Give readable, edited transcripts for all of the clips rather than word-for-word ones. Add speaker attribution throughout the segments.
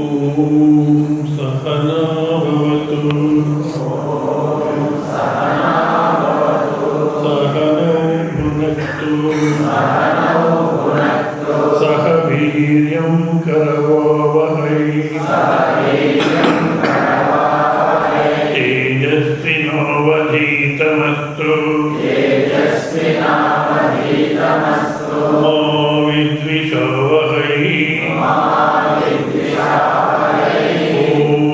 Speaker 1: ఓం సహనా భవతు సహనౌ భునక్తు సహ వీర్యం కరవావహై తేజస్వినావధీతమస్తు మా విద్విషావహై. ఓం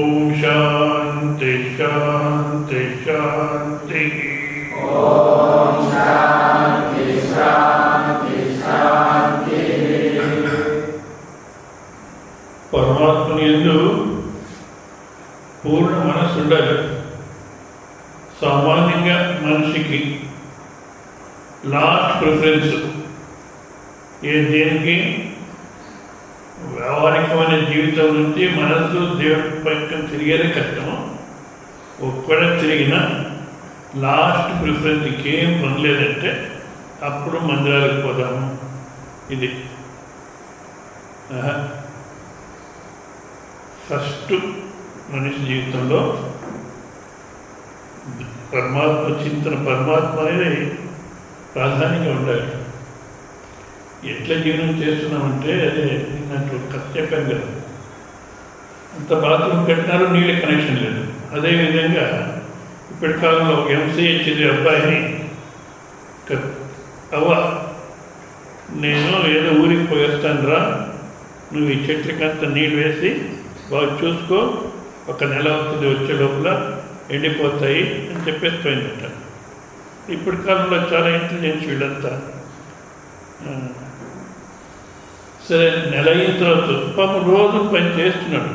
Speaker 1: శాంతి శాంతి శాంతి. పరమాత్మని యందు పూర్ణ మనస్సు ఉండాలి. సామాన్యంగా మనిషికి లాస్ట్ ప్రిఫరెన్స్ దేనికి? వ్యావహారికమైన జీవితం నుంచి మనస్సు దేవుడి పక్కన తిరిగేదే కష్టము. ఒక్కడ తిరిగినా లాస్ట్ ప్రిఫరెన్స్ ఇంకేం పొందలేదంటే అప్పుడు మందిరాలకు పోదాము. ఇది ఫస్ట్ మనిషి జీవితంలో పరమాత్మ చింతన, పరమాత్మ అనేది ప్రాధాన్యంగా ఉండాలి. ఎట్లా జీవనం చేస్తున్నామంటే అదే నాకు కథ చెప్పాను కదా, అంత బాత్రూమ్ కట్టినారు, నీళ్ళ కనెక్షన్ లేదు. అదేవిధంగా ఇప్పటి కాలంలో ఎంసీఏ చదివే అబ్బాయిని అవ్వ నేను ఏదో ఊరికి పోయేస్తాను రా, నువ్వు ఈ చెట్లకంతా నీళ్ళు వేసి బాగా చూసుకో, ఒక నెల అవుతుంది, వచ్చే లోపల ఎండిపోతాయి అని చెప్పేసి పోయిందట. ఇప్పటి కాలంలో చాలా ఇంటెలిజెన్స్ వీళ్ళంతా. సరే, నెల అయిన తర్వాత పాపం రోజు పని చేస్తున్నాడు.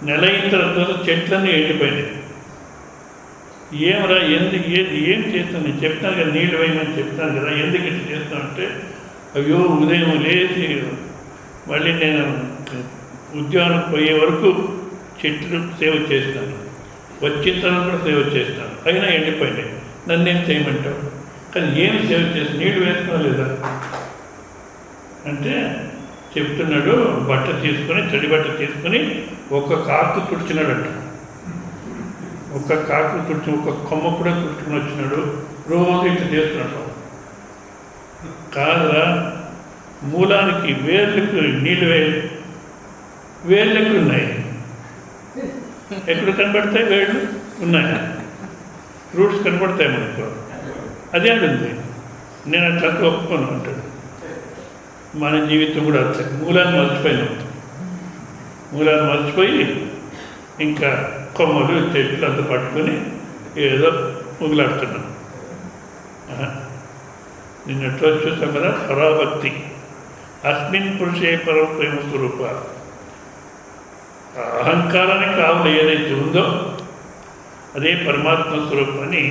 Speaker 1: నెల అయిన తర్వాత చెట్లన్నీ ఎండిపోయినాయి. ఏమరా ఏం చేస్తాను, నేను చెప్తాను కదా, నీళ్ళు వేయమని చెప్తాను కదా, ఎందుకు ఇట్లా చేస్తాను అంటే, అయ్యో ఉదయం లేచి మళ్ళీ నేను ఉద్యానం పోయే వరకు చెట్లు సేవ చేస్తాను, వచ్చిన తర్వాత కూడా సేవ చేస్తాను, అయినా ఎండిపోయినాయి, నన్నేం చేయమంటావు? కానీ ఏం సేవ చేసి నీళ్ళు వేస్తున్నా లేదా అంటే చెప్తున్నాడు. బట్ట తీసుకొని, తడి బట్ట తీసుకొని ఒక కాకు తుడిచినాడంట. ఒక కాకు తుడిచి, ఒక కొమ్మ కూడా తుడుచుకుని వచ్చినాడు. రోజు ఇట్లా చేస్తున్నాడు. కాదురా, మూలానికి వేర్లకు నీళ్ళు వేర్లకు ఉన్నాయి. ఎక్కడ కనబడతాయి? వేళ్ళు ఉన్నాయి, రూట్స్ కనబడతాయి మనకు. అదే ఉంది. నేను అట్లా ఒప్పుకోను అంటాడు. మన జీవితం కూడా అట్లా మూలాన్ని మర్చిపోయినాం. మూలాన్ని మర్చిపోయి ఇంకా కొమ్మలు చెట్లు అంతా పట్టుకొని ఏదో ముగులాడుతున్నాం. నిన్నట్లో చూసాం కదా, పరాభక్తి. అస్మిన్ పురుషే పరం ప్రేమ స్వరూప. అహంకారానికి ఆవులు ఏదైతే ఉందో అదే పరమాత్మ స్వరూపాన్ని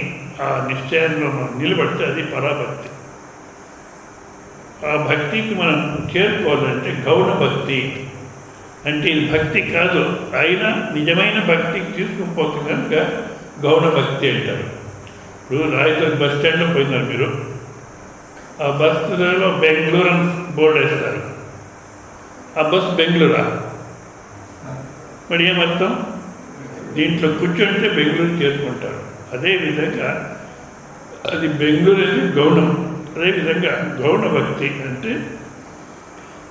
Speaker 1: ఆ నిశ్చయంలో మనం నిలబడితే అది పరాభక్తి. ఆ భక్తికి మనం చేరుకోవాలంటే గౌణ భక్తి అంటే ఇది భక్తి కాదు, అయినా నిజమైన భక్తికి తీసుకుపోతుంది కనుక గౌణ భక్తి అంటారు. ఇప్పుడు రాయచూరు బస్ స్టాండ్లో పోయినారు మీరు, ఆ బస్సులో బెంగళూరు అని బోర్డు వేస్తారు. ఆ బస్సు బెంగళూరా? మరి ఏమర్థం? దీంట్లో కూర్చుంటే బెంగళూరు చేరుకుంటారు. అదేవిధంగా అది బెంగళూరు అనేది గౌణం. అదేవిధంగా గౌణ భక్తి అంటే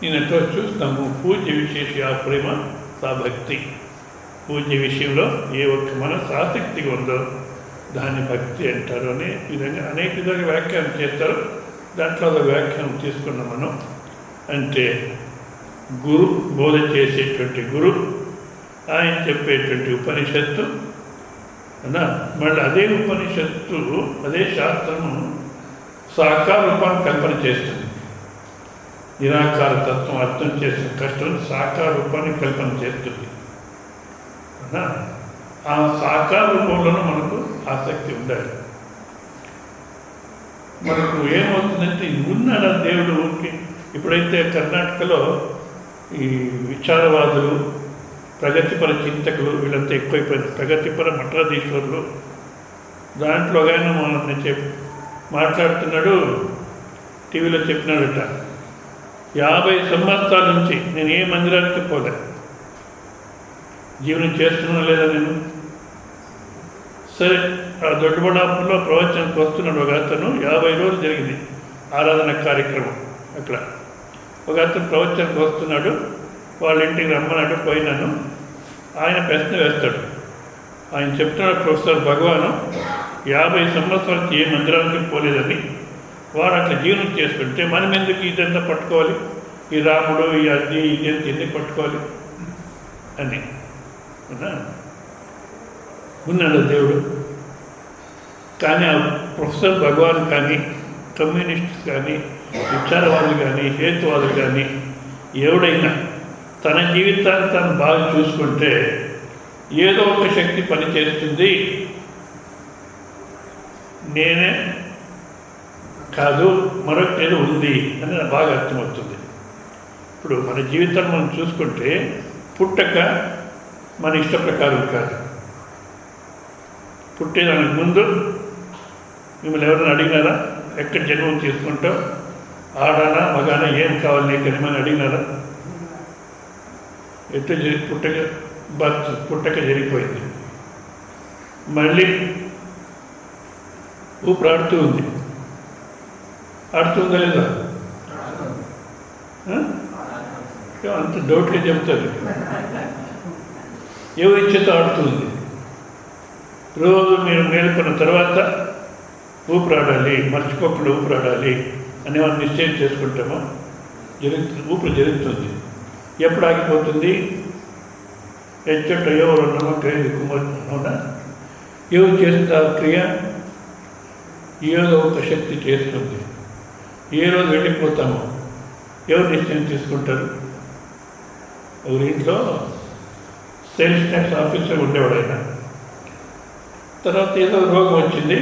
Speaker 1: నేను ఎంతో చూస్తాము. పూజ్య విశేష ప్రేమ సా భక్తి. పూజ్య విషయంలో ఏ ఒక్క మనసు ఆసక్తిగా ఉందో దాన్ని భక్తి అంటారు. అనే విధంగా అనేక విధంగా వ్యాఖ్యానం చేస్తారు. దాంట్లో ఒక వ్యాఖ్యానం తీసుకున్నాం మనం. అంటే గురు బోధ చేసేటువంటి గురు, ఆయన చెప్పేటువంటి ఉపనిషత్తు అన్నా, మళ్ళీ అదే ఉపనిషత్తు అదే శాస్త్రము సాకార రూపాన్ని కల్పన చేస్తుంది. నిరాకార తత్వం అర్థం చేసిన కష్టం సాకార రూపాన్ని కల్పన చేస్తుంది. ఆ సాకార రూపంలోనూ మనకు ఆసక్తి ఉండాలి. మనకు ఏమవుతుందంటే ఉన్నాడు దేవుడు ఊరికి. ఇప్పుడైతే కర్ణాటకలో ఈ విచారవాదులు, ప్రగతిపర చింతకులు వీళ్ళంతా ఎక్కువైపోయింది. ప్రగతిపర మఠాధీశ్వరులు. దాంట్లో ఆయన మనల్ని మాట్లాడుతున్నాడు, టీవీలో చెప్పినాడట, 50 సంవత్సరాల నుంచి నేను ఏ మందిరానికి పోలే, జీవనం చేస్తున్నా లేదా నేను. సరే, ఆ దొడ్డబడాపులో ప్రవచనానికి వస్తున్నాడు ఒక అతను. 50 రోజులు జరిగింది ఆరాధన కార్యక్రమం. అక్కడ ఒక అతను ప్రవచనానికి వస్తున్నాడు, వాళ్ళ ఇంటికి రమ్మన్నాడు. పోయినాను. ఆయన ప్రశ్న వేస్తాడు. ఆయన చెప్తున్నాడు, ప్రొఫెసర్ భగవాను 50 సంవత్సరాలకి ఏ మందిరానికి పోలేదని. వాడు అట్లా జీవనం చేస్తుంటే మనం ఎందుకు ఇదంతా పట్టుకోవాలి, ఈ రాముడు ఈ అది ఇది అని ఎందుకు పట్టుకోవాలి అని ఉన్నాడు దేవుడు. కానీ ఆ ప్రొఫెసర్ భగవాన్ కానీ, కమ్యూనిస్ట్స్ కానీ, విచారవాదులు కానీ, హేతువాదులు కానీ ఎవడైనా తన జీవితాన్ని తాను బాగా చూసుకుంటే ఏదో ఒక శక్తి పనిచేస్తుంది, నేనే కాదు మరొకటి ఏదో ఉంది అని బాగా అర్థమవుతుంది. ఇప్పుడు మన జీవితాన్ని మనం చూసుకుంటే పుట్టక మన ఇష్ట ప్రకారం కాదు. పుట్టేదానికి ముందు మిమ్మల్ని ఎవరైనా అడిగినారా, ఎక్కడ జన్మం తీసుకుంటావు, ఆడానా మగానా ఏం కావాలి నీకు అని మనం అడిగినారా? ఎట్లా పుట్టక జరిగిపోయింది. మళ్ళీ ఊపిరాడుతూ ఉంది. ఆడుతుందా లేదా? అంత డౌట్గా చెప్తారు. ఎవరి ఇచ్చేతో ఆడుతుంది. రోజు మీరు మేలుకున్న తర్వాత ఊపిరాడాలి, మర్చిపోకుండా ఊపిరాడాలి అని మనం నిశ్చయం చేసుకుంటామో ఊపిరి జరుగుతుంది. ఎప్పుడు ఆగిపోతుంది? ఎచ్చట ఎవరు నమ్మకం కుమార్ ఎవరు చేస్తుంది ఆ క్రియ? ఏదో ఒక శక్తి చేస్తుంది. ఏ రోజు వెళ్ళిపోతామో ఎవరు నిశ్చయం తీసుకుంటారు? ఎవరి ఇంట్లో సేల్స్ ట్యాక్స్ ఆఫీసర్ ఉండేవాడు ఆయన. తర్వాత ఏదో రోగం వచ్చింది,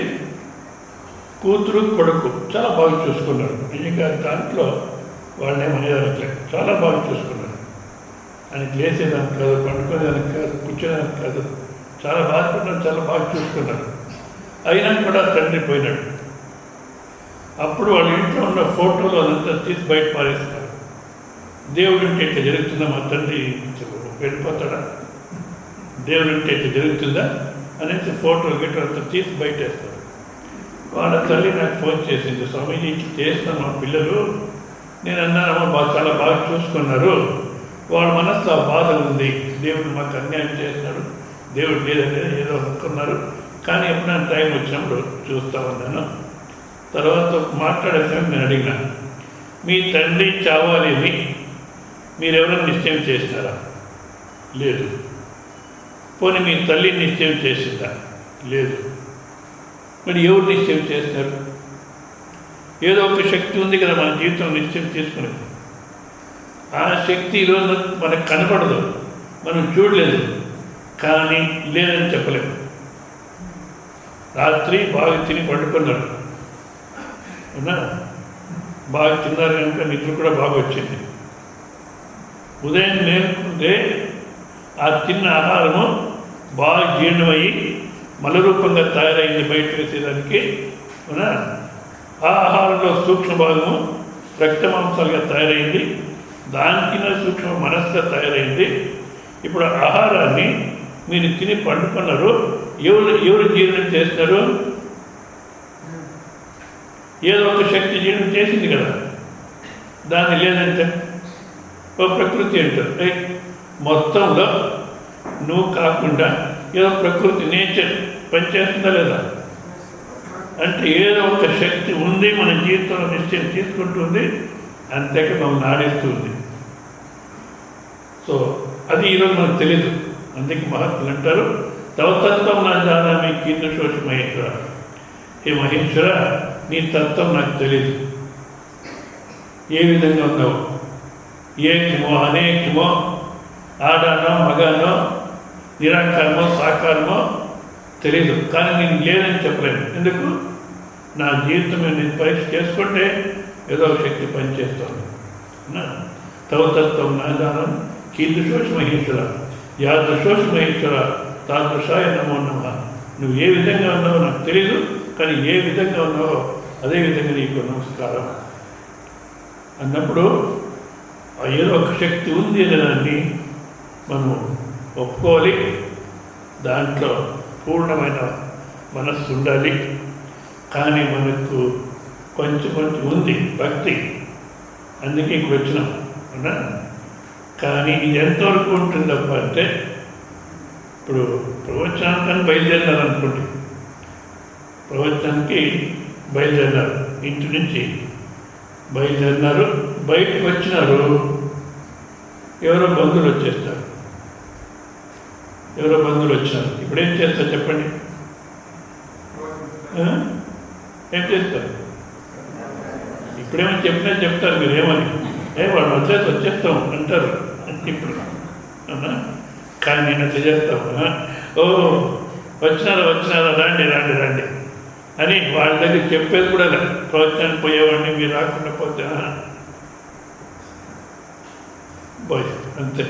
Speaker 1: కూతురు కొడుకు చాలా బాగా చూసుకున్నాడు. నిజంగా దాంట్లో వాళ్ళని ఏమనేదానికి చాలా బాగా చూసుకున్నాడు. ఆయనకి లేసేదానికి కాదు, పండుకునేదానికి కాదు, కూర్చోడానికి కాదు, చాలా బాధపడ్డాడు, చాలా బాగా చూసుకున్నాడు. అయినా కూడా తండ్రి పోయినాడు. అప్పుడు వాళ్ళ ఇంట్లో ఉన్న ఫోటోలు అదంతా తీసి బయట పారేస్తారు. దేవుడి ఉంటే ఇట్లా జరుగుతుందా, మా తండ్రి వెళ్ళిపోతాడా, దేవుడి ఉంటే ఇట్లా జరుగుతుందా అనేసి ఫోటోలు గిట్ట అంతా తీసి బయట వేస్తారు. వాళ్ళ తల్లి నాకు ఫోన్ చేసింది, స్వామీజీ ఇట్లా చేస్తాను మా పిల్లలు, నేను అన్నానమ్మా చాలా బాగా చూసుకున్నారు, వాళ్ళ మనసులో ఆ బాధ ఉంది, దేవుడు మాకు అన్యాయం చేస్తున్నాడు, దేవుడు లేదనేది ఏదో అనుకున్నారు, కానీ ఎప్పుడైనా టైం వచ్చినప్పుడు చూస్తామన్నాను. తర్వాత మాట్లాడేసాను. నేను అడిగినా, మీ తండ్రి చావాలి అని మీరెవరైనా నిశ్చయం చేస్తారా? లేదు. పోనీ మీ తల్లి నిశ్చయం చేసిందా? లేదు. మరి ఎవరు నిశ్చయం చేస్తారు? ఏదో ఒక శక్తి ఉంది కదా మన జీవితం నిశ్చయం చేసుకునేది. ఆ శక్తి ఈరోజు మనకు కనపడదు, మనం చూడలేదు, కానీ లేదని చెప్పలేము. రాత్రి బాగా తిని పడుకున్నాడు, అవునా? బాగా తిన్నారు కనుక నిద్ర కూడా బాగా వచ్చింది. ఉదయం మేలుకుంటే ఆ తిన్న ఆహారము బాగా జీర్ణమయ్యి మలరూపంగా తయారైంది బయట వేసేదానికి, అవునా? ఆ ఆహారంలో సూక్ష్మ భాగము రక్త మాంసాలుగా తయారైంది, దానికి సూక్ష్మ మనస్సుగా తయారైంది. ఇప్పుడు ఆహారాన్ని మీరు తిని పండుకున్నారు, ఎవరు జీర్ణం చేస్తారు? ఏదో ఒక శక్తి జీర్ణం చేసింది కదా. దాన్ని లేదంటే ఒక ప్రకృతి అంటారు. మొత్తంలో నువ్వు కాకుండా ఏదో ప్రకృతి నేచర్ పనిచేస్తుందా లేదా? అంటే ఏదో ఒక శక్తి ఉంది, మన జీవితంలో నిశ్చయం తీసుకుంటుంది, అంతేకా మమ్మల్ని ఆడిస్తుంది. సో అది ఈరోజు మనకు తెలీదు. అందుకే మహాత్ములు అంటారు, తవతత్వం నా జానామి కీర్తిశోష మహేశ్వర. ఏ మహేశ్వర, నీ తత్వం నాకు తెలియదు. ఏ విధంగా ఉన్నావు, ఏకమో అనేకమో, ఆడానో మగానో, నిరాకారమో సాకారమో తెలియదు. కానీ నేను లేదని చెప్పలేను. ఎందుకు? నా జీవితం నేను పరీక్ష చేసుకుంటే ఏదో శక్తి పనిచేస్తాను. తవతత్వం నాదానం కీర్తిశోష మహేశ్వర, యాదృశోష మహేశ్వర తాదృశాయ నమో నమ. నువ్వు ఏ విధంగా ఉన్నావో నాకు తెలియదు, కానీ ఏ విధంగా ఉన్నావో అదే విధంగా నీకు నమస్కారం అన్నప్పుడు ఏదో ఒక శక్తి ఉంది అనే దాన్ని మనం ఒప్పుకోవాలి. దాంట్లో పూర్ణమైన మనస్సు ఉండాలి. కానీ మనకు కొంచెం ఉంది భక్తి, అందుకే ఇంక వచ్చినాం అవునా. కానీ ఇది ఎంతవరకు ఉంటుందప్ప అంటే, ఇప్పుడు ప్రవచనానికి బయలుదేరినారు అనుకోండి, ప్రవచనానికి బయలుదేరినారు, ఇంటి నుంచి బయలుదేరినారు, బయటకు వచ్చినారు, ఎవరో బంధువులు వచ్చేస్తారు. ఎవరో బంధువులు వచ్చినారు. ఇప్పుడు ఏం చేస్తారు చెప్పండి? ఏం చేస్తారు? ఇప్పుడేమో చెప్పినా చెప్తారు మీరేమని, వాళ్ళు వదిలేసి వచ్చేస్తాం అంటారు ఇప్పుడు అవునా. కానీ నేను అట్లా చేస్తాం, ఓ వచ్చినారా రండి అని వాళ్ళ దగ్గర చెప్పేది కూడా లేదు. ప్రవచనానికి పోయేవాడిని మీరు రాకుండా పోతే పోయి అంతే.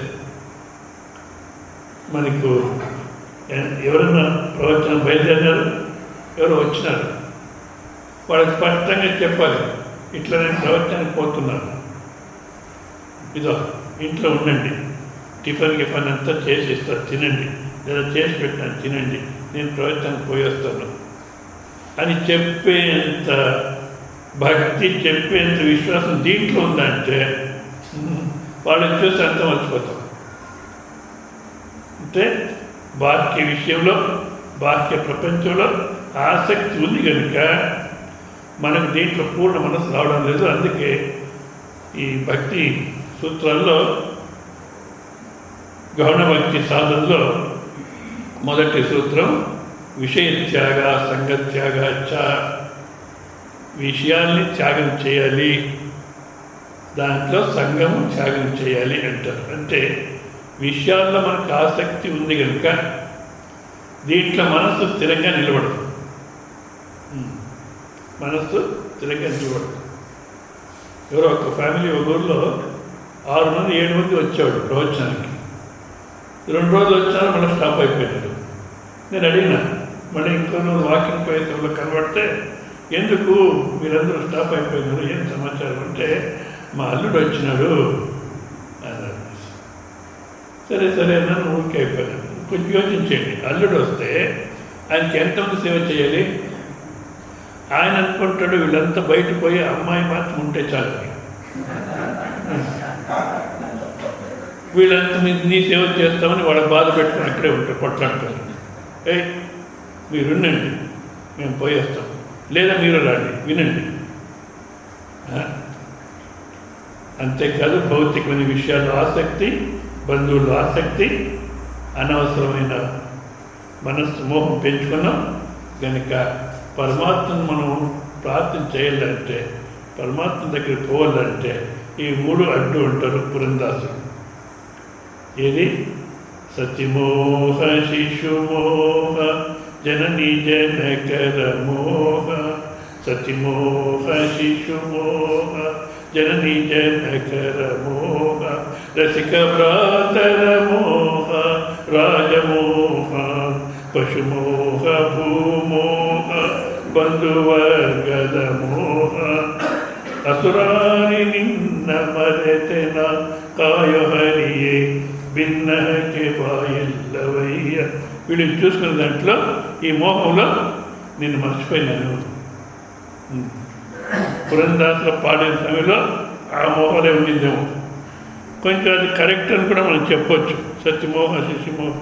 Speaker 1: మనకు ఎవరన్నా ప్రవచనం బయలుదేరినారు, ఎవరు వచ్చినారు, వాళ్ళకి స్పష్టంగా చెప్పాలి, ఇట్లా నేను ప్రవచనానికి పోతున్నాను, ఇదో ఇంట్లో ఉండండి, టిఫిన్ అంతా చేసి ఇస్తారు తినండి, లేదా చేసి పెట్టాను తినండి, నేను ప్రవచనానికి పోయి వస్తాను అని చెప్పేంత భక్తి, చెప్పేంత విశ్వాసం దీంట్లో ఉందంటే వాళ్ళని చూసి అంత మర్చిపోతాం. అంటే బాహ్య విషయంలో, బాహ్య ప్రపంచంలో ఆసక్తి ఉంది కనుక మనకు దీంట్లో పూర్ణ మనసు రావడం లేదు. అందుకే ఈ భక్తి సూత్రాల్లో, గౌణ భక్తి సాధనలో మొదటి సూత్రం విషయత్యాగ సంగత్యాగ చ. విషయాల్ని త్యాగం చేయాలి, దాంట్లో సంగము త్యాగం చేయాలి అంటారు. అంటే విషయాల్లో మనకు ఆసక్తి ఉంది కనుక దీంట్లో మనస్సు స్థిరంగా నిలబడదు. మనస్సు స్థిరంగా నిలబడదు. ఎవరో ఒక ఫ్యామిలీ ఒక ఊళ్ళో 6 మంది 7 మంది వచ్చేవాడు ప్రవచనానికి. 2 రోజులు వచ్చారు, మళ్ళీ స్టాప్ అయిపోయినారు. నేను అడిగినా, మళ్ళీ ఇంకో రోజు వాకింగ్ పోయేటప్పుడు కనబడితే, ఎందుకు మీరందరూ స్టాప్ అయిపోయినారు, ఏం సమాచారం అంటే, మా అల్లుడు వచ్చినాడు అన్నారు. సరే నన్ను ఊరికే అయిపోయాను. కొంచెం యోచించండి, అల్లుడు వస్తే ఆయనకి ఎంతమంది సేవ చేయాలి? ఆయన అనుకుంటాడు వీళ్ళంతా బయటకు పోయి అమ్మాయి మాత్రం ఉంటే చాలు, వీళ్ళంతా నీ సేవ చేస్తామని వాళ్ళ బాధ పెట్టుకుని అక్కడే ఉంటారు, కొట్లాడతారు. మీరు ఉండండి, మేము పోయేస్తాం, లేదా మీరు రండి వినండి. అంతేకాదు భౌతికమైన విషయాల్లో ఆసక్తి, బంధువుల్లో ఆసక్తి, అనవసరమైన మనస్సు మోహం పెంచుకున్నాం కనుక పరమాత్మను మనం ప్రార్థన చేయాలంటే, పరమాత్మ దగ్గరికి పోవాలంటే ఈ 3 అడ్డు ఉంటారు పురందాసుడు. ఏది? సతిమోహ శిశుమోహ జననీ జనకర మోహ. సతిమోహ శిశుమోహ జననీ జనకర మోహ. రసిక భ్రాతర మోహ రాజమోహ. పశుమోహ భూమోహ బంధువర్గద మోహ. అసురాని నిన్న మరెతెన కాయహరియే భిన్నకే బాయిల్లవయ్య. వీళ్ళని చూసుకున్న దాంట్లో ఈ మోహంలో నేను మర్చిపోయినాను. పురందాసులో పాడిన సమయంలో ఆ మోహలే ఉండిందేమో. కొంచెం అది కరెక్ట్ అని కూడా మనం చెప్పొచ్చు. సత్యమోహ శిశుమోహ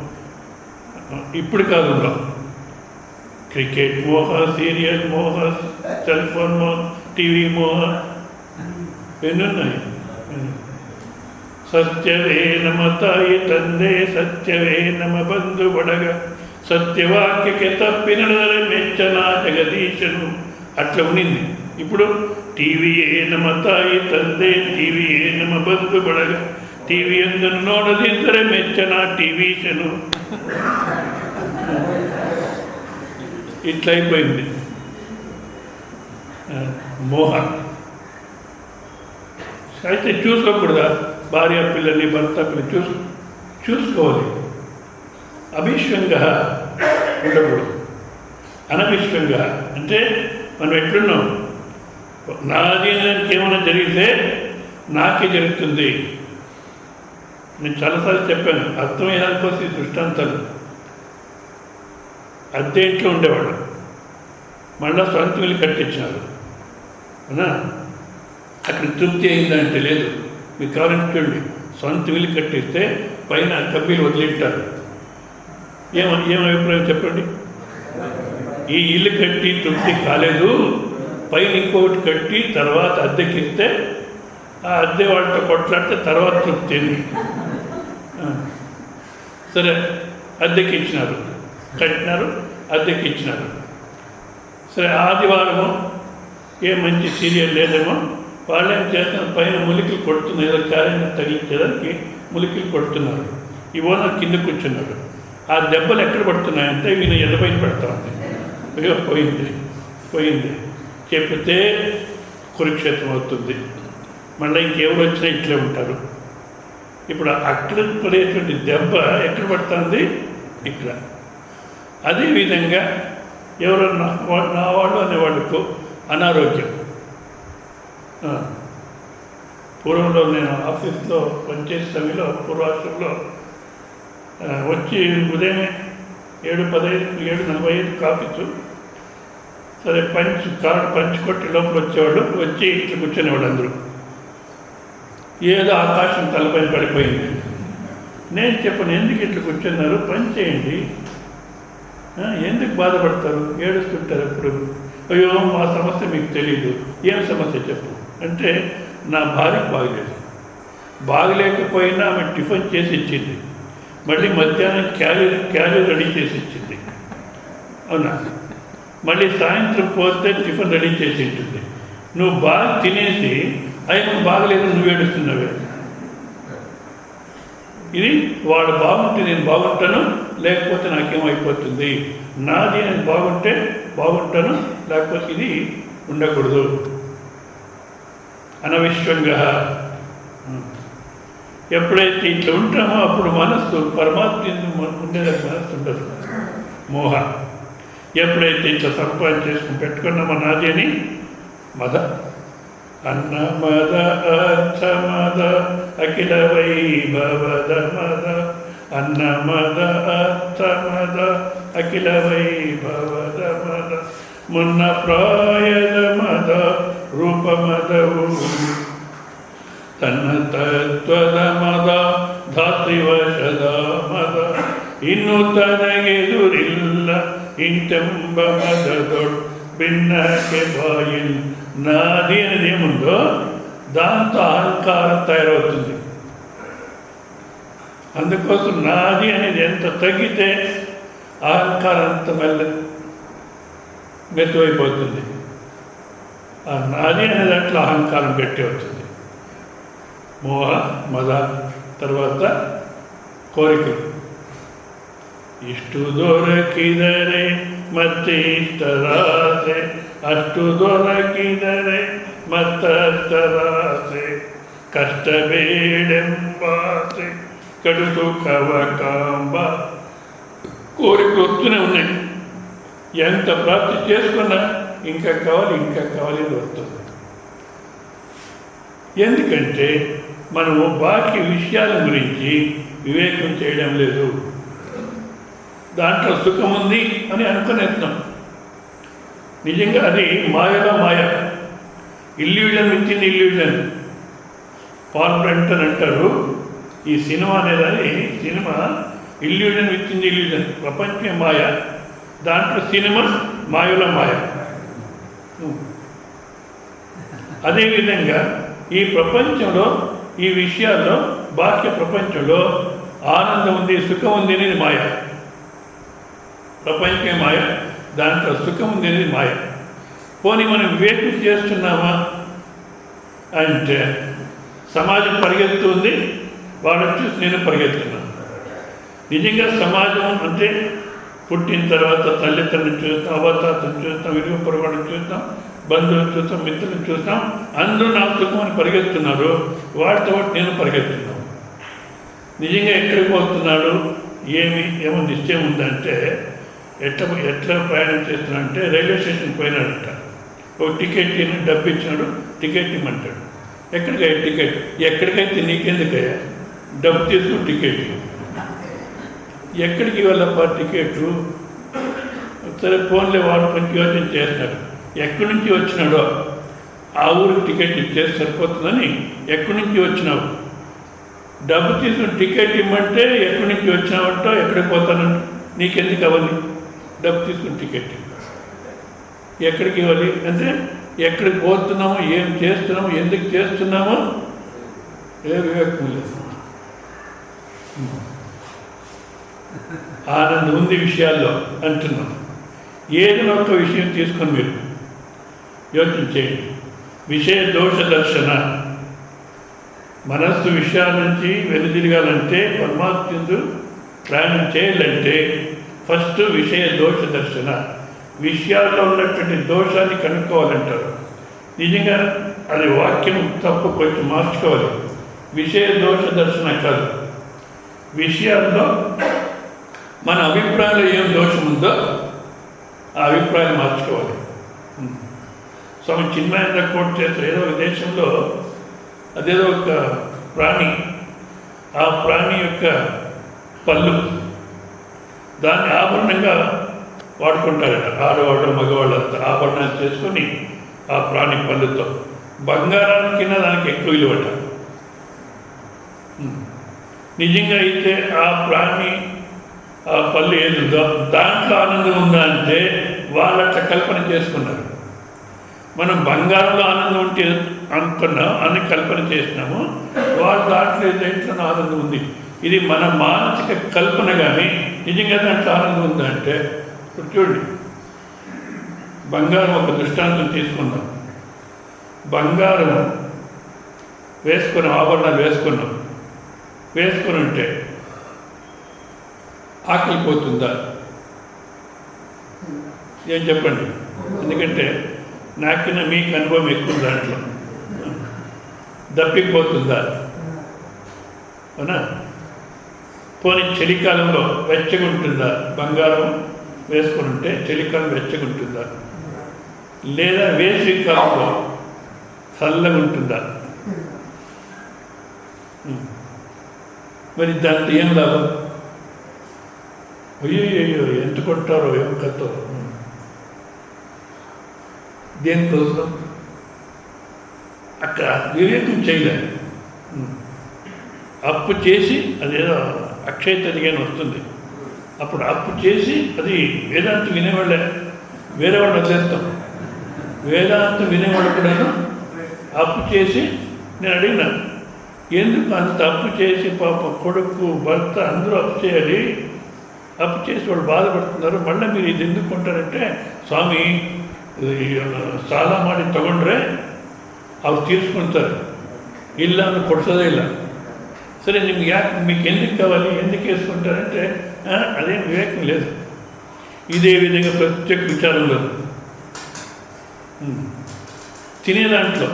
Speaker 1: ఇప్పుడు కాలంలో క్రికెట్ మోహ, సీరియల్ మోహ, సెల్ ఫోన్ మోహ, టీవీ మోహ ఎన్నున్నాయి. ಸತ್ಯವೇ ನಮ ತಾಯಿ ತಂದೆ, ಸತ್ಯವೇ ನಮ ಬಂಧು ಬಳಗ, సత్యవాక్యకి తప్పి నడదర మెచ్చన జగదీశను. అట్లా ఉన్నింది. ఇప్పుడు టీవీయే నమ తాయి తంದೆ, టీవీయే నమ బంధు బడగ, టీవీ ఎందును నోడదిద్దర మెచ్చన టీవీశను. ఇట్లయిపోయింది మోహ. అయితే చూసుకోకూడదా? భార్య పిల్లల్ని భర్త పిల్లల్ని చూసుకోవాలి. అవిశ్వంగా ఉండకూడదు. అనవిశ్వంగా అంటే మనం ఎట్లున్నాం, నాది ఏమైనా జరిగితే నాకే జరుగుతుంది. నేను చాలాసార్లు చెప్పాను, అర్థమయ్యేదాని కోసం ఈ దృష్టాంతాలు. అద్దె ఇంట్లో ఉండేవాడు, మళ్ళా సొంత ఇల్లు కట్టించినారు అవునా? అక్కడ తృప్తి అయిందంటే లేదు. మీకు కావాలంటే చూడండి, సొంత ఇల్లు కట్టిస్తే పైన కబ్బీలు వదిలింటారు. ఏం అభిప్రాయం చెప్పండి? ఈ ఇల్లు కట్టి తృప్తి కాలేదు, పైన ఇంకొకటి కట్టి తర్వాత అద్దెకిస్తే ఆ అద్దె వాళ్ళతో కొట్లాడితే తర్వాత తృప్తి అయింది. సరే, అద్దెకి ఇచ్చినారు, కట్టినారు, అద్దెకి ఇచ్చినారు. సరే, ఆదివారము ఏ మంచి సీరియల్ లేదేమో వాళ్ళేం చేస్తున్నారు, పైన ములికలు కొడుతున్నారు, ఏదో కార్యం తగిలించేదానికి ములికలు కొడుతున్నారు. ఈ ఓనర్ కింద కూర్చున్నారు. ఆ దెబ్బలు ఎక్కడ పడుతున్నాయంటే ఈయన ఎదపైన పడతా ఉంది. అయ్యో పోయింది చెప్తే కురుక్షేత్రం అవుతుంది. మళ్ళీ ఇంకెవరు వచ్చినా ఇట్లే ఉంటారు. ఇప్పుడు అక్కడ పడేటువంటి దెబ్బ ఎక్కడ పడుతుంది? ఇక్కడ. అదేవిధంగా ఎవరన్నా నా వాళ్ళు అనేవాళ్ళకు అనారోగ్యం. పూర్వంలో నేను ఆఫీస్లో పనిచేసే సమయంలో పూర్వాశ్రమంలో వచ్చి ఉదయమే 7:15, 7:45 ఆఫీసు. సరే, పంచి కొట్టి లోపల వచ్చేవాళ్ళు, వచ్చి ఇట్లా కూర్చునేవాళ్ళు అందరూ. ఏదో ఆకాశం తలపైన పడిపోయింది. నేను చెప్పను, ఎందుకు ఇట్లా కూర్చున్నారు, పని చేయండి, ఎందుకు బాధపడతారు, ఏడుస్తుంటారు ఎప్పుడు. అయ్యో మా సమస్య మీకు తెలియదు. ఏం సమస్య చెప్పు అంటే, నా భార్యకు బాగలేకపోయినా ఆమె టిఫిన్ చేసి ఇచ్చింది, మళ్ళీ మధ్యాహ్నం క్యారీ రెడీ చేసి ఇచ్చింది అవునా, మళ్ళీ సాయంత్రం పోతే టిఫిన్ రెడీ చేసి ఉంటుంది. నువ్వు బాగా తినేసి ఆయన బాగలేదు నువ్వు ఏడుస్తున్నావే. ఇది వాడు బాగుంటే నేను బాగుంటాను, లేకపోతే నాకేమైపోతుంది. నాది నేను బాగుంటే బాగుంటాను, లేకపోతే ఇది ఉండకూడదు. అనవిశ్వంగా ఎప్పుడైతే ఇట్లా ఉంటామో అప్పుడు మనస్సు పరమాత్మ ఉండేదానికి మనస్సు ఉండదు. మోహ. ఎప్పుడైతే ఇట్లా సంపాదన చేసుకుని పెట్టుకున్నామో నాది అని మద, అన్న మద అర్థ మద అఖిల వైభవద మద, అన్న మద అర్థ మద అఖిల వైభవద మద, మున్న ప్రాయద మద ರೂಪಮದವು ತನ್ನ ತತ್ವದ ಮದ ಧಾತ್ರಿವಶದ ಮದ ಇನ್ನು ತನಗೆದುರಿಲ್ಲ ಇಂತೆಂಬ ಮದದೊಡ್ ಭಿನ್ನಕ್ಕೆ ಬಾಯಿಲ್ నాది అనేది ఏముందో దాంతో అహంకారం తయారవుతుంది. అందుకోసం నాది అనేది ఎంత తగ్గితే అహంకారం అంత మెతువైపోతుంది. ఆ నాది అనే దాంట్లో అహంకారం గట్టి అవుతుంది. మోహ, మద, తర్వాత కోరికలు. ಇಷ್ಟು ದೊರಕಿದರೆ ಮತ್ತೆ ಇಷ್ಟರಾಸೆ, ಅಷ್ಟು ದೊರಕಿದರೆ ಮತ್ತಷ್ಟರಾಸೆ, ಕಷ್ಟ ಬೇಡೆಂಬಾಸೆ కడు సుఖవ కాంబ. కోరికలు వస్తూనే ఉన్నాయి. ఎంత ప్రాప్తి చేసుకున్నా ఇంకా కావాలి వస్తుంది. ఎందుకంటే మనము బాకీ విషయాల గురించి వివేకం చేయడం లేదు. దాంట్లో సుఖం ఉంది అని అనుకునేస్తున్నాం. నిజంగా అది మాయలో మాయ. ఇల్యూజన్ ఇచ్చింది ఇల్యూజన్. పాల్ బ్రంటన్ అంటారు, ఈ సినిమా అనేదాన్ని సినిమా ఇల్యూజన్ ఇచ్చింది ఇల్యూజన్. ప్రపంచం మాయ, దాంట్లో సినిమా మాయలో మాయ. అదేవిధంగా ఈ ప్రపంచంలో ఈ విషయాల్లో బాహ్య ప్రపంచంలో ఆనందం ఉంది, సుఖం ఉంది అనేది మాయ. ప్రపంచమే మాయ, దాంట్లో సుఖం ఉంది అనేది మాయ. పోనీ మనం వివేకం చేస్తున్నామా అంటే సమాజం పరిగెత్తుంది, వాళ్ళని చూసి నేను పరిగెత్తున్నాను. నిజంగా సమాజం అంటే పుట్టిన తర్వాత తల్లిదండ్రులను చూస్తాం, అవతాతను చూస్తాం, విలువ పొరపాటును చూస్తాం, బంధువులను చూస్తాం, మిత్రులను చూస్తాం. అందరూ నా సుఖం అని పరిగెత్తున్నారు, వాటితో పాటు నేను పరిగెత్తున్నాను. నిజంగా ఎక్కడికి పోతున్నాడు, ఏమో నిశ్చయం ఉందంటే ఎట్లా ప్రయాణం చేస్తున్నా అంటే రైల్వే స్టేషన్కి పోయినాడంట. ఒక టికెట్ డబ్బు ఇచ్చినాడు, టికెట్ ఇమ్మంటాడు. ఎక్కడికయ్యా టికెట్? ఎక్కడికైతే నీకెందుకయ్యా, డబ్బు తీసుకుని టికెట్. ఎక్కడికి వెళ్ళప్ప టికెట్? సరే ఫోన్లే, వాడు కొంచెం యోచన చేస్తున్నాడు. ఎక్కడి నుంచి వచ్చినాడో ఆ ఊరికి టికెట్ ఇచ్చేసి సరిపోతుందని, ఎక్కడి నుంచి వచ్చినావు, డబ్బు తీసుకుని టికెట్ ఇమ్మంటే ఎక్కడి నుంచి వచ్చినావంటో, ఎక్కడికి పోతానంట, నీకెందుకు అవ్వాలి, డబ్బు తీసుకుని టికెట్ ఎక్కడికి ఇవ్వాలి అంటే ఎక్కడికి పోతున్నామో, ఏం చేస్తున్నామో, ఎందుకు చేస్తున్నామో ఏ వివేకం లేదు. ఆనందం ఉంది విషయాల్లో అంటున్నాం. ఏదైనా ఒక విషయం తీసుకొని మీరు యోచన చేయండి. విషయ దోష దర్శన, మనస్సు విషయాల నుంచి వెనుదిరగాలంటే, పరమాత్ముడు ప్రయాణం చేయాలంటే ఫస్ట్ విషయ దోష దర్శన, విషయాల్లో ఉన్నటువంటి దోషాన్ని కనుక్కోవాలంటారు. నిజంగా అది వాక్యం తప్పు, కొంచెం మార్చుకోవాలి. విషయ దోష దర్శన కాదు, విషయాల్లో మన అభిప్రాయంలో ఏం దోషం ఉందో ఆ అభిప్రాయం మార్చుకోవాలి. స్వామి చిన్మయేంద్ర కోట్ చేస్తారు, ఏదో ఒక దేశంలో అదేదో ఒక ప్రాణి, ఆ ప్రాణి యొక్క పళ్ళు దాన్ని ఆభరణంగా వాడుకుంటారట. ఆడవాళ్ళు మగవాళ్ళంతా ఆభరణాలు చేసుకొని ఆ ప్రాణి పళ్ళుతో బంగారానికైనా దానికి ఎక్కువ విలువట. నిజంగా అయితే ఆ ప్రాణి ఆ పళ్ళు ఏదుందో దాంట్లో ఆనందం ఉందా అంటే వాళ్ళట్లా కల్పన చేసుకున్నారు. మనం బంగారంలో ఆనందం ఉంటే అనుకున్నాం, అని కల్పన చేసినాము, వాళ్ళు దాంట్లో దేంట్లో ఆనందం ఉంది. ఇది మన మానసిక కల్పన. కానీ నిజంగా దాంట్లో ఆనందం ఉందా అంటే, ఇప్పుడు చూడండి, బంగారం ఒక దృష్టాంతం తీసుకున్నాం. బంగారం వేసుకున్నాం, ఆభరణాలు వేసుకుని ఉంటే ఆకలిపోతుందా? ఏం చెప్పండి. ఎందుకంటే నాకన్నా మీకు అనుభవం ఎక్కువ దాంట్లో. దప్పిపోతుందా? అవునా? పోనీ చలికాలంలో వెచ్చగుంటుందా? బంగారం వేసుకుని ఉంటే చలికాలం వెచ్చగుంటుందా? లేదా వేసవి కాలంలో చల్లగా ఉంటుందా? మరి దాంతో ఏం లాభం? అయ్యో ఎంత కొట్టారో ఏం కథో. దేనికోసం? అక్కడ వివేకం చేయలేదు. అప్పు చేసి అదేదో అక్షయ తదిగానే వస్తుంది. అప్పుడు అప్పు చేసి అది వేదాంతం వినేవాళ్ళే, వేరే వాళ్ళు వదిలేస్తాం. వేదాంతం వినేవాళ్ళు కూడా అప్పు చేసి, నేను అడిగినా ఎందుకు అంత అప్పు చేసి, పాప కొడుకు భర్త అందరూ అప్పు చేయాలి, అప్పు చేసి వాళ్ళు బాధపడుతున్నారు, మళ్ళీ మీరు ఇది ఎందుకు కొంటారంటే, స్వామి ಸಾಲ ಮಾಡಿ ತಗೊಂಡ್ರೆ ಅವ್ರು ತೀರ್ಸ್ಕೊಳ್ತಾರೆ, ಇಲ್ಲ ಅಂದ್ರೆ ಕೊಡ್ಸೋದೇ ಇಲ್ಲ. సరే నిಮ್ಗೆ యాక్ మీకు ఎందుకు కావాలి, ఎందుకు వేసుకుంటారంటే అదేం వివేకం లేదు. ఇదే విధంగా ప్రత్యేక విచారంలో తినే దాంట్లో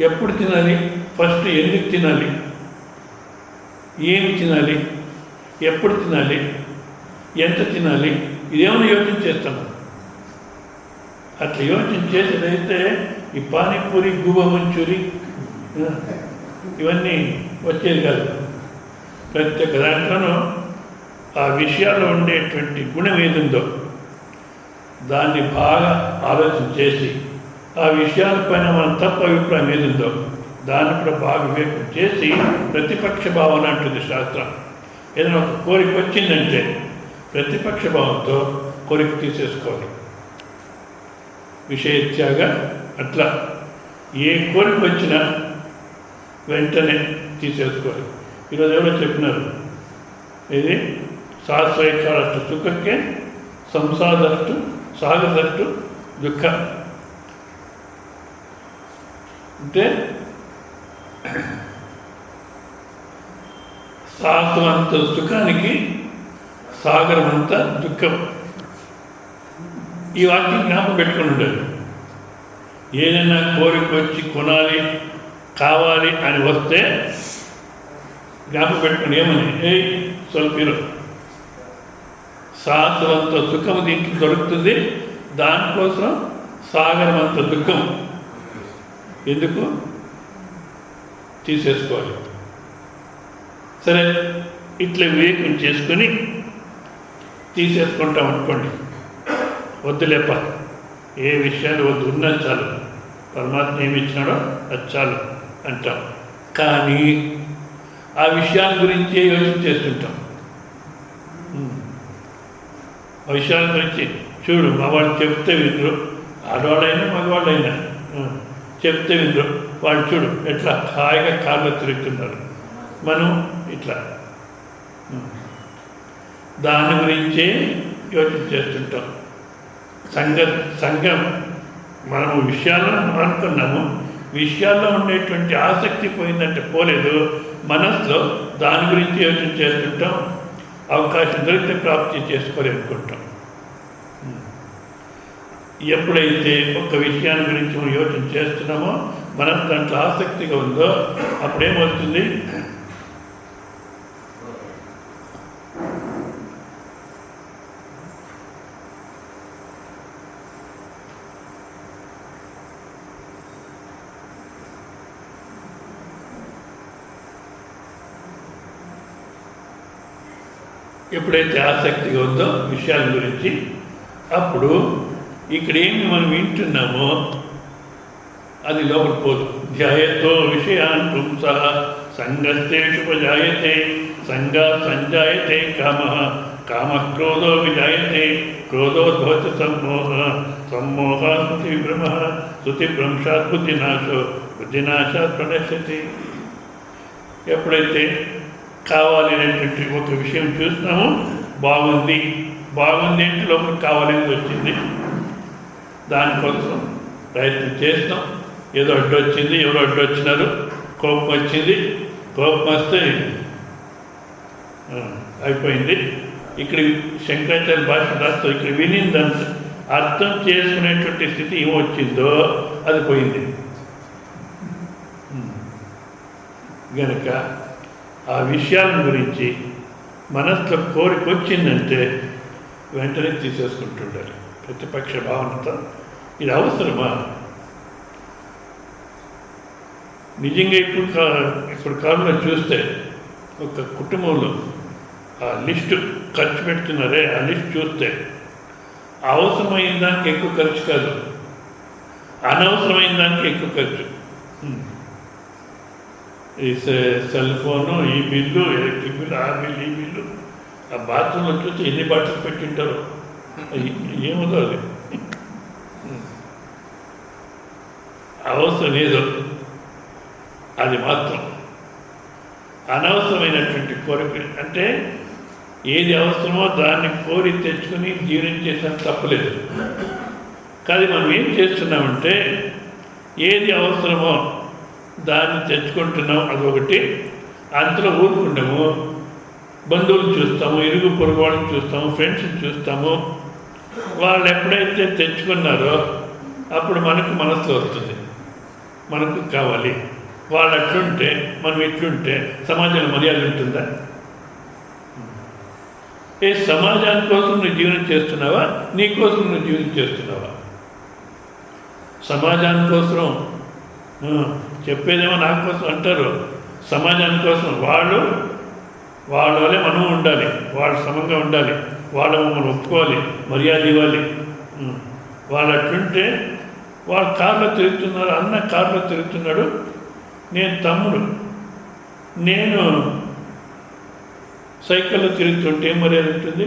Speaker 1: ఎప్పుడు తినాలి, ఫస్ట్ ఎందుకు తినాలి, ఏమి తినాలి, ఎప్పుడు తినాలి, ఎంత తినాలి, ఇదేమైనా యోచన చేస్తాము. అట్లా యోచన చేసేదైతే ఈ పానీపూరి, గూబా మంచూరి ఇవన్నీ వచ్చేది కాదు. ప్రత్యేక దాంట్లోనూ ఆ విషయాల్లో ఉండేటువంటి గుణం ఏదుందో దాన్ని బాగా ఆలోచన చేసి, ఆ విషయాలపైన మన తప్పు అభిప్రాయం ఏదుందో దాన్ని కూడా బాగా వివేకం చేసి, ప్రతిపక్ష భావన అంటుంది శాస్త్రం. ఏదైనా ఒక కోరిక వచ్చిందంటే ప్రతిపక్ష భావంతో కోరిక తీసేసుకోవాలి. విషయత్యాగ అట్లా ఏ కోరిక వచ్చినా వెంటనే తీసేసుకోవాలి. ఈరోజు ఎవరో చెప్పినారు, ఇది శాశ్వతಷ್ಟು సుఖಕ್ಕೆ ಸಂಸಾರದಷ್ಟು సాగరదಷ್ಟು దుఃఖ. అంటే శాశ్వత సుఖానికి సాగరం అంతా దుఃఖం. ఈ వాక్యం జ్ఞాపకం పెట్టుకుని ఉండదు. ఏదైనా కోరిక వచ్చి కొనాలి కావాలి అని వస్తే జ్ఞాపకం పెట్టుకుని ఏమని స్వల్పీరు శాశ్వత సుఖం దీంట్లో దొరుకుతుంది, దానికోసం సాగరం అంత దుఃఖం ఎందుకు తీసేసుకోవాలి. సరే, ఇట్లా వివేకం చేసుకొని తీసేసుకుంటాం అనుకోండి, వద్దులేప ఏ విషయాలు వద్దు, ఉన్నా చాలు, పరమాత్మ ఏమి ఇచ్చినాడో అది చాలు అంటాం. కానీ ఆ విషయాల గురించే యోచన చేస్తుంటాం. ఆ విషయాల గురించి చూడు, మా వాళ్ళు చెప్తే వినరు, ఆడవాళ్ళైనా మగవాళ్ళైనా చెప్తే వినరు. వాళ్ళు చూడు ఎట్లా హాయిగా కార్లో తిరుగుతున్నారు, మనం ఇట్లా దాని గురించే యోచన చేస్తుంటాం. సంఘం మనము విషయాలను అనుకున్నాము, విషయాల్లో ఉండేటువంటి ఆసక్తి పోయిందంటే పోలేదు, మనసులో దాని గురించి యోచన చేస్తుంటాం. అవకాశం దొరికితే ప్రాప్తి చేసుకోవాలనుకుంటాం. ఎప్పుడైతే ఒక విషయాన్ని గురించి మనం యోచన చేస్తున్నామో, మనకు దాంట్లో ఆసక్తిగా ఉందో, అప్పుడేమవుతుంది, ఎప్పుడైతే ఆసక్తిగా ఉందో విషయాల గురించి, అప్పుడు ఇక్కడేమి మనం వింటున్నామో అది లోపల పోదు. ధ్యాయతో విషయాన్ పుంసః సంగస్తేషుపజాయతే సంగా సంజాయతే కామః కామః క్రోధో విజాయతే క్రోధోద్భవతి సమ్మోహః సమ్మోహాత్ స్మృతిభ్రమః స్మృతిభ్రంశాత్ బుద్ధినాశో బుద్ధినాశాత్ ప్రణశ్యతి. ఎప్పుడైతే కావాలి అనేటువంటి ఒక విషయం చూస్తున్నాము, బాగుంది అంటే లోపల కావాలని వచ్చింది, దానికోసం ప్రయత్నం చేస్తాం. ఏదో అడ్డు వచ్చింది, ఎవరో అడ్డు వచ్చినారు, కోపం వచ్చింది, కోపం వస్తే అయిపోయింది. ఇక్కడ శంకరాచార్య భాష రాస్తూ ఇక్కడ వినిందంత అర్థం చేసుకునేటువంటి స్థితి ఏమొచ్చిందో అది పోయింది. గనక ఆ విషయాల గురించి మనసులో కోరిక వచ్చిందంటే వెంటనే తీసేసుకుంటుండాలి ప్రతిపక్ష భావనతో. ఇది అవసరమా? నిజంగా ఇప్పుడు కాలంలో చూస్తే ఒక కుటుంబంలో ఆ లిస్టు ఖర్చు పెడుతున్నారే, ఆ లిస్ట్ చూస్తే అవసరమైన దానికి ఎక్కువ ఖర్చు కాదు, అనవసరమైన దానికి ఎక్కువ ఖర్చు. ఈ సెల్ ఫోను, ఈ బిల్లు, ఎలక్ట్రిక్ బిల్లు, ఆ బిల్లు, ఈ బిల్లు, ఆ బాత్రూంలో చూస్తే ఎన్ని బట్టలు పెట్టింటారు, ఏముందో అది అవసరం ఏదో అది మాత్రం. అనవసరమైనటువంటి కోరిక అంటే ఏది అవసరమో దాన్ని కోరి తెచ్చుకొని జీవనం చేసిన తప్పలేదు. కానీ మనం ఏం చేస్తున్నామంటే ఏది అవసరమో దాన్ని తెచ్చుకుంటున్నాం, అదొకటి. అంతలో ఊరుకుంటాము, బంధువులు చూస్తాము, ఇరుగు పొరుగు వాళ్ళని చూస్తాము, ఫ్రెండ్స్ని చూస్తాము. వాళ్ళు ఎప్పుడైతే తెచ్చుకున్నారో అప్పుడు మనకు మనసులో వస్తుంది, మనకు కావాలి. వాళ్ళు అట్లుంటే మనం ఇట్లుంటే సమాజంలో మర్యాద ఉంటుందా? ఏ సమాజాని కోసం నువ్వు జీవనం చేస్తున్నావా, నీ కోసం నువ్వు జీవనం చేస్తున్నావా? సమాజాని కోసం చెప్పేదేమో నా కోసం అంటారు, సమాజాని కోసం వాళ్ళ వల్లే మనం ఉండాలి, వాళ్ళు సమంగా ఉండాలి, వాళ్ళు మనం ఒప్పుకోవాలి, మర్యాద ఇవ్వాలి. వాళ్ళు అట్లుంటే వాళ్ళు కార్లో తిరుగుతున్నారు, అన్న కార్లో తిరుగుతున్నాడు, నేను తమ్ముడు, నేను సైకిల్లో తిరుగుతుంటే ఏం మర్యాద ఉంటుంది?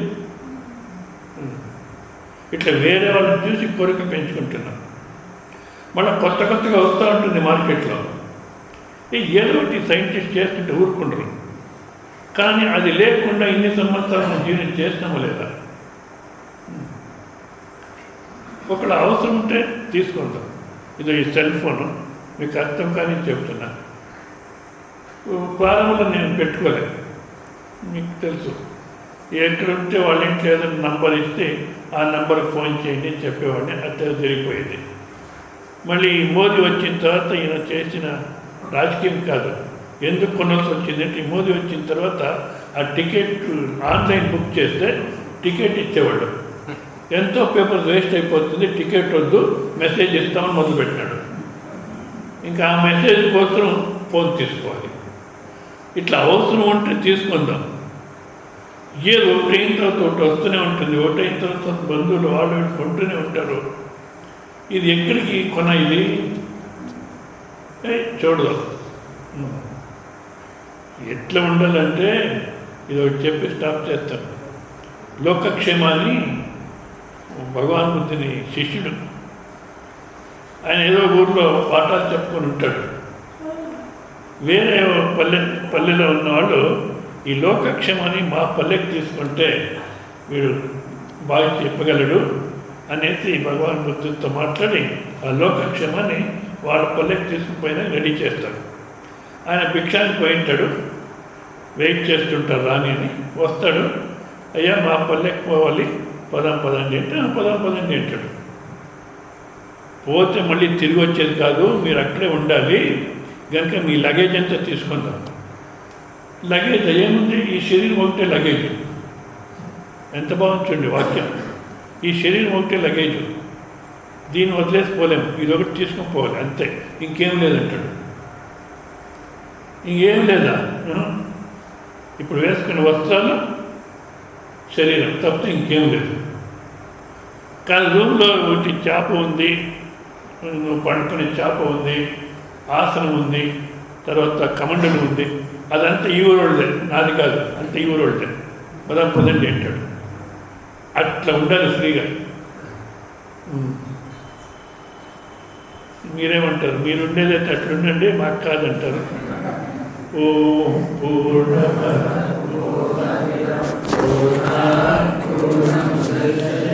Speaker 1: ఇట్లా వేరే వాళ్ళని చూసి కోరిక పెంచుకుంటున్నాం. మళ్ళీ కొత్తగా వస్తూ ఉంటుంది మార్కెట్లో. ఏదో ఒకటి సైంటిస్ట్ చేస్తుంటే ఊరుకుంటారు. కానీ అది లేకుండా ఇన్ని సంవత్సరాలు జీవనం చేస్తామో లేదా? ఒకళ్ళ అవసరం ఉంటే తీసుకుంటాం. ఇది ఈ సెల్ ఫోను మీకు అర్థం కానీ చెప్తున్నా. ప్రారంభంలో నేను పెట్టుకోలేదు, మీకు తెలుసు. ఎక్కడ ఉంటే వాళ్ళ ఇంట్లో ఏదైనా నంబర్ ఇస్తే ఆ నంబర్కి ఫోన్ చేయండి అని చెప్పేవాడిని. అట్లా జరిగిపోయేది. మళ్ళీ మోదీ వచ్చిన తర్వాత ఈయన చేసిన రాజకీయం కాదు, ఎందుకు కొనాల్సి వచ్చిందంటే ఈ మోదీ వచ్చిన తర్వాత ఆ టికెట్ ఆన్లైన్ బుక్ చేస్తే టికెట్ ఇచ్చేవాళ్ళు. ఎంతో పేపర్ వేస్ట్ అయిపోతుంది, టికెట్ వద్దు, మెసేజ్ ఇస్తామని మొదలుపెట్టినాడు. ఇంకా ఆ మెసేజ్ కోసం ఫోన్ తీసుకోవాలి. ఇట్లా అవసరం ఉంటే తీసుకుందాం. ఏదో ఒకటైన తర్వాత ఒకటి వస్తూనే ఉంటుంది, ఒకటైన తర్వాత బంధువులు వాళ్ళు కొంటూనే ఉంటారు. ఇది ఎక్కడికి కొన? ఇది చూడదాం. ఎట్లా ఉండాలంటే ఇది ఒకటి చెప్పి స్టాప్ చేస్తాను. లోకక్షేమాన్ని భగవాన్ బుద్ధుని శిష్యుడు ఆయన ఏదో ఊర్లో పాఠాలు చెప్పుకొని ఉంటాడు. వేరే పల్లెలో ఉన్నవాళ్ళు ఈ లోకక్షేమాన్ని మా పల్లెకి తీసుకుంటే వీడు బాగా చెప్పగలడు అనేసి భగవాన్ బుద్ధుడితో మాట్లాడి ఆ లోకక్షేమాన్ని వాళ్ళ పల్లెకి తీసుకుపోయినా రెడీ చేస్తాడు. ఆయన భిక్షానికి పోయింటాడు, వెయిట్ చేస్తుంటారు రాని అని. వస్తాడు, అయ్యా మా పల్లెకి పోవాలి, పదండి అంటే పదండి అంటాడు. పోతే మళ్ళీ తిరిగి వచ్చేది కాదు, మీరు అక్కడే ఉండాలి, కనుక మీ లగేజ్ అంతా తీసుకుందాం. లగేజ్ ఏముంది? ఈ శరీరం ఒకటే లగేజ్. ఎంత బాగుంటుంది వాక్యం. ఈ శరీరం ఒకటే లగేజ్, దీన్ని వదిలేసిపోలేము, ఇది ఒకటి తీసుకొని పోవాలి అంతే, ఇంకేం లేదంటాడు. ఇంకేం లేదా? ఇప్పుడు వేసుకున్న వస్త్రాలు, శరీరం తప్పితే ఇంకేం లేదు. కానీ రూమ్లో ఒకటి చేప ఉంది, పండుకునే చేప ఉంది, ఆసనం ఉంది, తర్వాత కమండలు ఉంది, అదంతా ఈ ఊరోళ్ళే, నాది కాదు, అంత ఈ ఊరోళ్ళే, పదండి అంటాడు. అట్లా ఉండాలి ఫ్రీగా. మీరేమంటారు? మీరు ఉండేదైతే అట్లుండండి, మాకు కాదంటారు. ఓం పూర్ణమద పూర్ణమిదం పూర్ణాత్ పూర్ణముదచ్యతే